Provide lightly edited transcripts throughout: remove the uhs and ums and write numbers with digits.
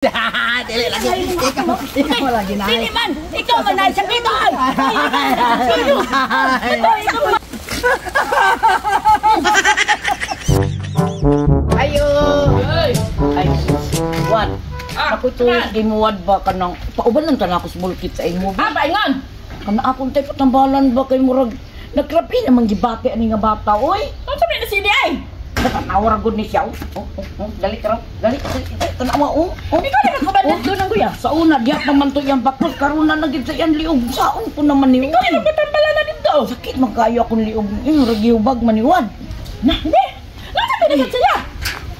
Dili lagi. Ikaw lagi na. Dili man. Ikaw man na sa bitan. Ayo. Ay. Wan. Ako to gimuwad ba kanang pauban lang tan ako sa bulkit sa imo. Ah, paingon. Kana akong tay patambalan ba kay murag nagrapi namang gibati ani nga bata oy. Unsa man na si Diay? Natawar gud ni siya. Dali tara. Dali. Tanawa Ikaw na ko ba doon ang kuya. Sa una diha naman to yang bakos karon na nagid sa yan liog. Saon ko naman ni. Ikaw na patambalan na dito. Sakit man kayo akong liog. Murag giubag man ni Wan. Na, hindi. Unsa man na siya?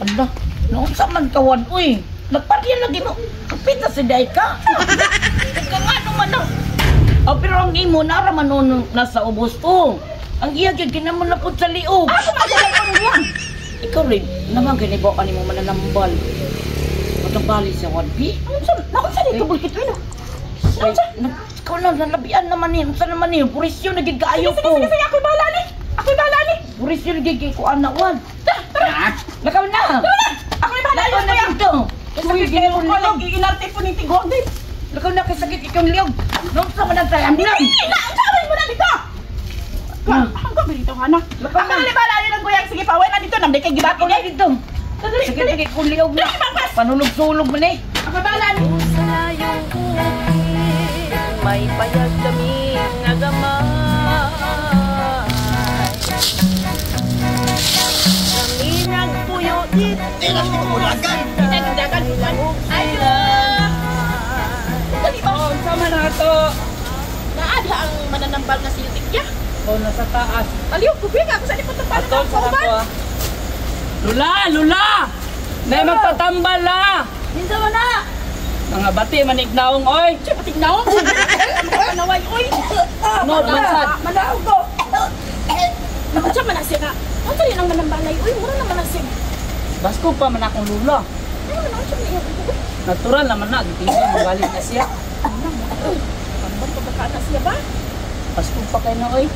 Ala, naunsa man kawan uy. Nagparyan lagi mo. Kapit na si Daika. Ikaw nga naman na. Oh, pero ang imo nara man nun nasa ubos ko. Ang iya gyud kinamon na pud sa liog. Ako magalay ko niyan. Ikaw rin, naman ganibo ka nimo mananambal. Matambali sa wadbi. Naunsa dito bulkit ino? Ay, ikaw na nalabian naman ni. Unsa naman ni? Purisyo na gid kaayo ko. Sige, ako'y bahala ni. Ako'y bahala ni. Purisyo na gid ko anak wan. Tara. Lakaw na. Ako'y bahala Lakaw na ni. dito. Uy, ginawa ko lang iinarte po ni Tigong din. Lakaw na kay sakit ikong liog. Naunsa man ang tayang Hindi bilang. na, ang gawin mo na dito. Ang gawin dito, anak. Lakaw Ako na. na bahala ni ng kuyang. Sige, paway na dito. Namday kay gibati Lakaw na ni. dito. Dali, Sakit dali. ikong liog na. Dali, magpas. Panulog-sulog man eh. Ako'y bahala ni. Sa layong bukid, may payag kami nga gamay. Kami nagpuyo dito. Pinagdagan. Ayo. Dali ba? Sama na to. Naadha ang mananambal na si Yutikya. O nasa taas. Aliw, kubing ako sa lipot ng palang sa uban. Lula! Lula! May magpatambal na! Minsa mo na. Mga bati manignaong oy! Siya patig na ako. Panaway, uy. No, mansad. Manaw ko. Siya manasya na. Ang sali ng manambalay. Uy, mura naman nasya. Basko pa man akong lula. Ano naman siya na iyo? Natural naman na. Gitingin magalit na siya. Pambang pagkakaan na siya ba? Basko pa kayo na oy.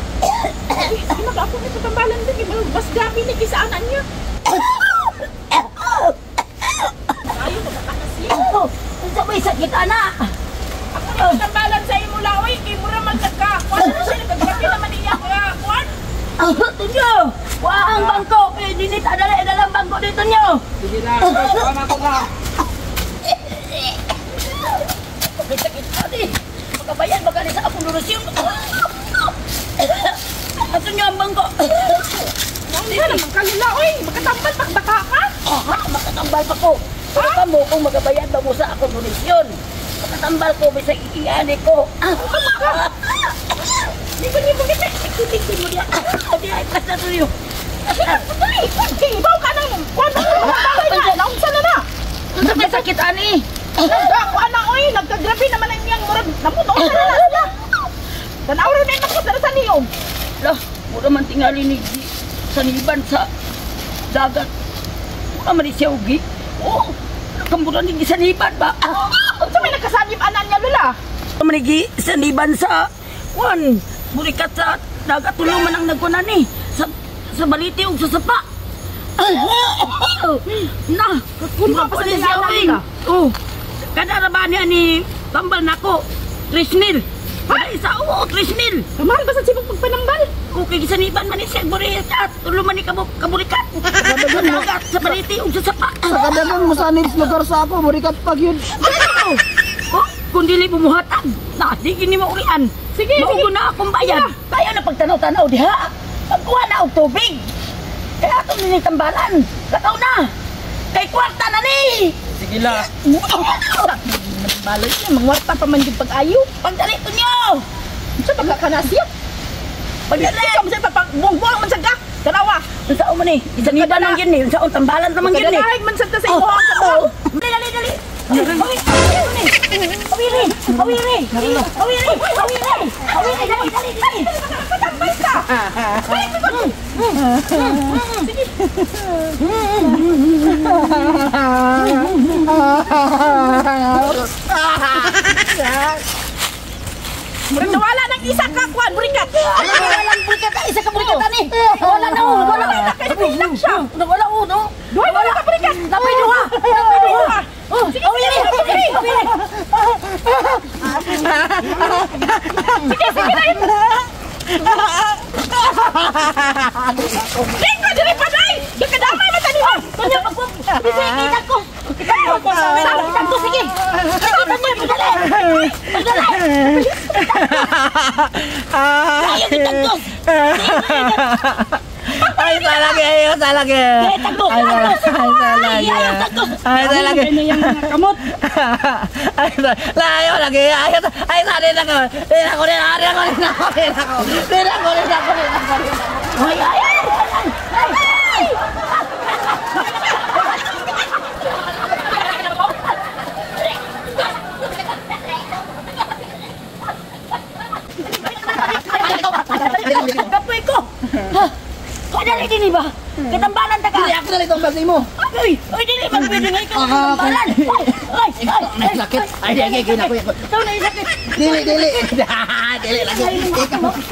Sige, mag-ako nito tambalan din. Mas gabi ni kisaanan niya. Ayaw, pagkakaan na siya. Unsa may sakit anak? Ako nito tambalan sa imo laoy. Kay mura man ka. Kung ano siya, nagkagabi naman niya. Kuwan. Tunyo! Wah ang bangko! Eh, dinit adala dalam bangko dito nyo! Sige na, sama ko ka! May sakit ka di! Magkabayan baka sa akong lurusyon! Ato nyo ang bangko! Hindi na naman kalila, oy. Magkatambal, pagbaka ka. Aha! Makatambal pa ko! Pero kamo kung magabayan ba mo sa akong lurusyon? Makatambal ko, may sa ikiani ko! Hindi ko niyo bukit. Ikutin mo niya! Hindi ay pas na tuyo! Dali, ibaw ka nang. Kuwan mo ng mga bagay na. Naunsa na na. May sakit ani! Kuwan na, oy. Nagkagrabe naman ang iyang murag. Namuto ka na siya. Tanaw rin na yung nakasara sa niyong. Lah, mura man tingali ni Saniban sa dagat. Mura man siya ugi. Oh, kamburan ni Saniban ba? Unsa may nagkasanib anan niya, Lula? Mura man ni Saniban sa kuan. Burikat sa dagat tuluman ang nagkunan ni. Sa baliti ug sa sapa. Na, Kunpa pa sa siya dinaanan ugi. ka. Oh, kada raban niya ni tambal nako. 3,000. Kada isa, oo, 3,000. Kamahal ba sa sibog pagpanambal? Okay, gisaniban man ni siya burikat. Tuluman ni kaburikat. Sa dagat, sa baliti ug sa sapa. Sa kadagang masanib sa lugar sa ako, burikat pag yun. Oh, kung dili bumuhatan, na, di gini maurian. Sige, sige. Maugo na akong bayan. Kaya na pagtanaw-tanaw diha. Pagkuha na og tubig. Kaya ito nini tambalan. Lakaw na. Kay kwarta na ni. Sige la. Baloy niya, mangwarta pa man yung pag-ayo. Pagdali to nyo. Unsa ba ka nasiyap? Pagdali. Ikaw mo sa buwang-buwang man sa ka. Tanawa. Ang saan mo ni? Isaniban lang yun ni. Ang saan tambalan naman yun ni. Pagkadahig man sa sa imo ang kabaw. Dali. Awiri. Awiri. Dali. Katambay ka. Wala nang isa ka, Kwan, burikat. Walang burikat. Isa ka burikat ani. Wala na. Wala na. Lang siya. Wala. Wala ka burikat. Napay duha. Oh, sige, sige. Ling ka diri pa day. Gikadamay man tani ho. Kanya pag sige kita ko. Kita ko sige. Kanya padali. Ayo kita ko. Ay, salagi. Ini yang kamot. Layo lagi. Ay, sali na ko. Kapoy ko. Kau dari sini ba? Ketembalan tak kah? Aku dali tong basi mo. Uy, dili man pwede nga ikaw ketembalan. Ay, Sakit. Ay, gina ko. ikaw na sakit. Dili lagi.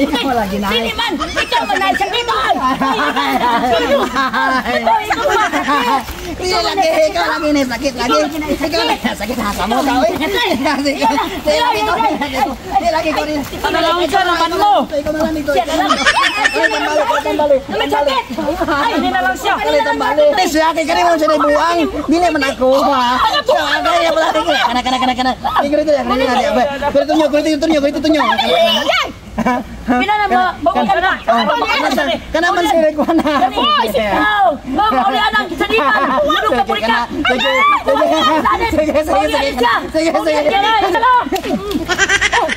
Ikaw lagi na. Dili man, ikaw man ay sakit. Dili lagi. Ikaw lagi ni sakit lagi. Ikaw lagi sakit sa mo ka oy. Dili lagi ko ni. Ano lang siya naman mo? Ikaw na lang dito. Tambali. Sakit. Ay, hindi na lang siya. Tes ya kay kani mo siya buang. Dili man ako ha. Sa agay ya pala kana. Igre to ya. Pero tunyo. Pila na ba? Bawa ka na. Kana man sila ko na. Hoy, sikaw! Bawa uli anang salipan! Ano ka puri ka? Sige.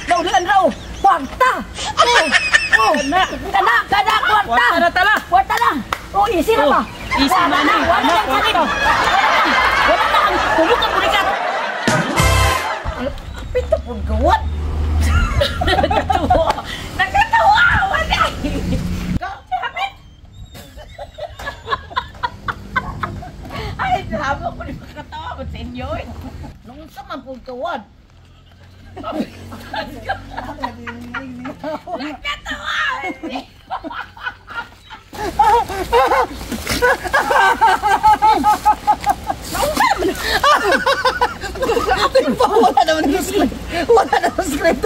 Laulan raw! Kwarta! Kana kwarta! Kwarta lang! Oh, isi na ba? Isi na na. Wala lang salit! Wala lang! Tulog ka puri ka! Pito po gawat! Nakatawa! Wala! Ay, sabi ko rin makatawa ko sa inyo eh. Nung sa man po kawad. Nakatawa! Wala naman script.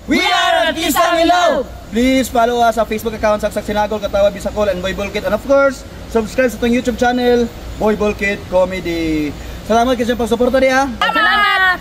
We are Artista Milaw. Please follow us sa Facebook account Saksak Sinagol, Katawa Bisacol, and Boy Bolkit. And of course, subscribe sa itong YouTube channel, Boy Bolkit Comedy. Salamat kasi pagsuporta niya. Salamat!